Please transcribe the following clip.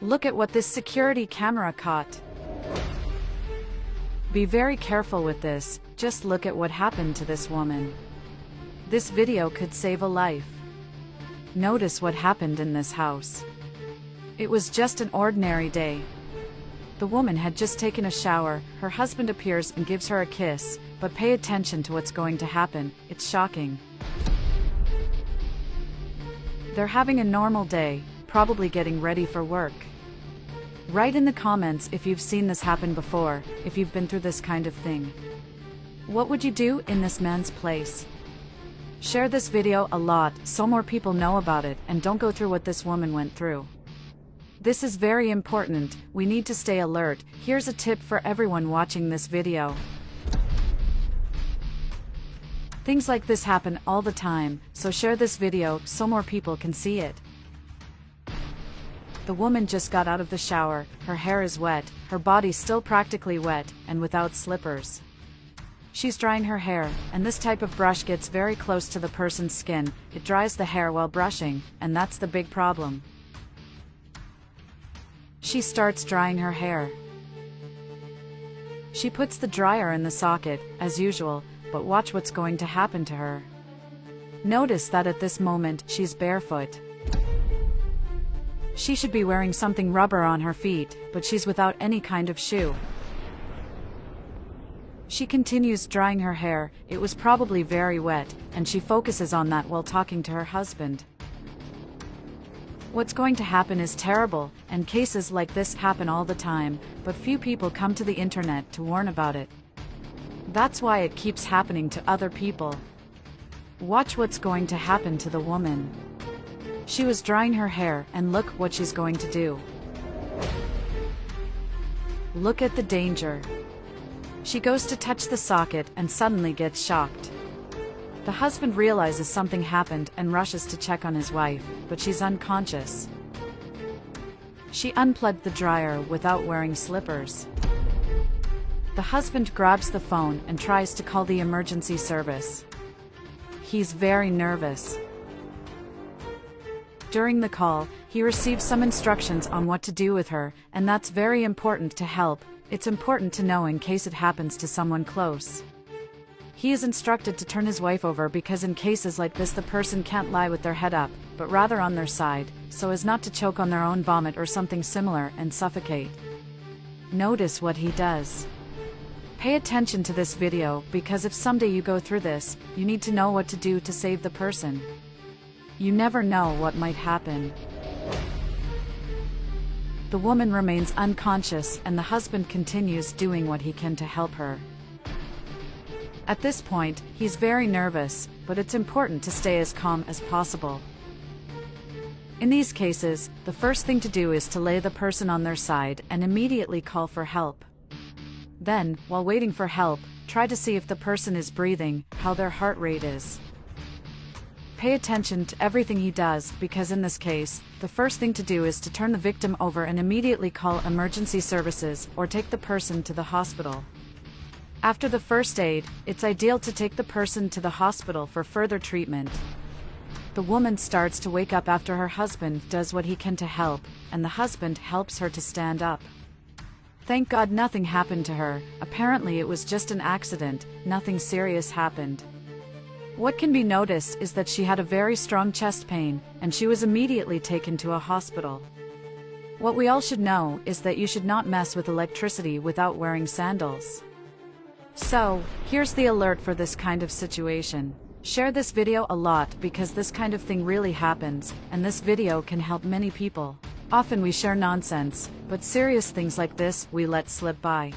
Look at what this security camera caught. Be very careful with this, just look at what happened to this woman. This video could save a life. Notice what happened in this house. It was just an ordinary day. The woman had just taken a shower, her husband appears and gives her a kiss, but pay attention to what's going to happen, it's shocking. They're having a normal day, probably getting ready for work. Write in the comments if you've seen this happen before, if you've been through this kind of thing. What would you do in this man's place? Share this video a lot so more people know about it and don't go through what this woman went through. This is very important, we need to stay alert. Here's a tip for everyone watching this video. Things like this happen all the time, so share this video so more people can see it. The woman just got out of the shower, her hair is wet, her body still practically wet, and without slippers. She's drying her hair, and this type of brush gets very close to the person's skin, it dries the hair while brushing, and that's the big problem. She starts drying her hair. She puts the dryer in the socket, as usual, but watch what's going to happen to her. Notice that at this moment, she's barefoot. She should be wearing something rubber on her feet, but she's without any kind of shoe. She continues drying her hair, it was probably very wet, and she focuses on that while talking to her husband. What's going to happen is terrible, and cases like this happen all the time, but few people come to the internet to warn about it. That's why it keeps happening to other people. Watch what's going to happen to the woman. She was drying her hair, and look what she's going to do. Look at the danger. She goes to touch the socket and suddenly gets shocked. The husband realizes something happened and rushes to check on his wife, but she's unconscious. She unplugged the dryer without wearing slippers. The husband grabs the phone and tries to call the emergency service. He's very nervous. During the call, he receives some instructions on what to do with her, and that's very important to help. It's important to know in case it happens to someone close. He is instructed to turn his wife over because in cases like this the person can't lie with their head up, but rather on their side, so as not to choke on their own vomit or something similar and suffocate. Notice what he does. Pay attention to this video because if someday you go through this, you need to know what to do to save the person. You never know what might happen. The woman remains unconscious and the husband continues doing what he can to help her. At this point, he's very nervous, but it's important to stay as calm as possible. In these cases, the first thing to do is to lay the person on their side and immediately call for help. Then, while waiting for help, try to see if the person is breathing, how their heart rate is. Pay attention to everything he does because in this case, the first thing to do is to turn the victim over and immediately call emergency services or take the person to the hospital. After the first aid, it's ideal to take the person to the hospital for further treatment. The woman starts to wake up after her husband does what he can to help, and the husband helps her to stand up. Thank God nothing happened to her, apparently it was just an accident, nothing serious happened. What can be noticed is that she had a very strong chest pain, and she was immediately taken to a hospital. What we all should know is that you should not mess with electricity without wearing sandals. So, here's the alert for this kind of situation. Share this video a lot because this kind of thing really happens, and this video can help many people. Often we share nonsense, but serious things like this we let slip by.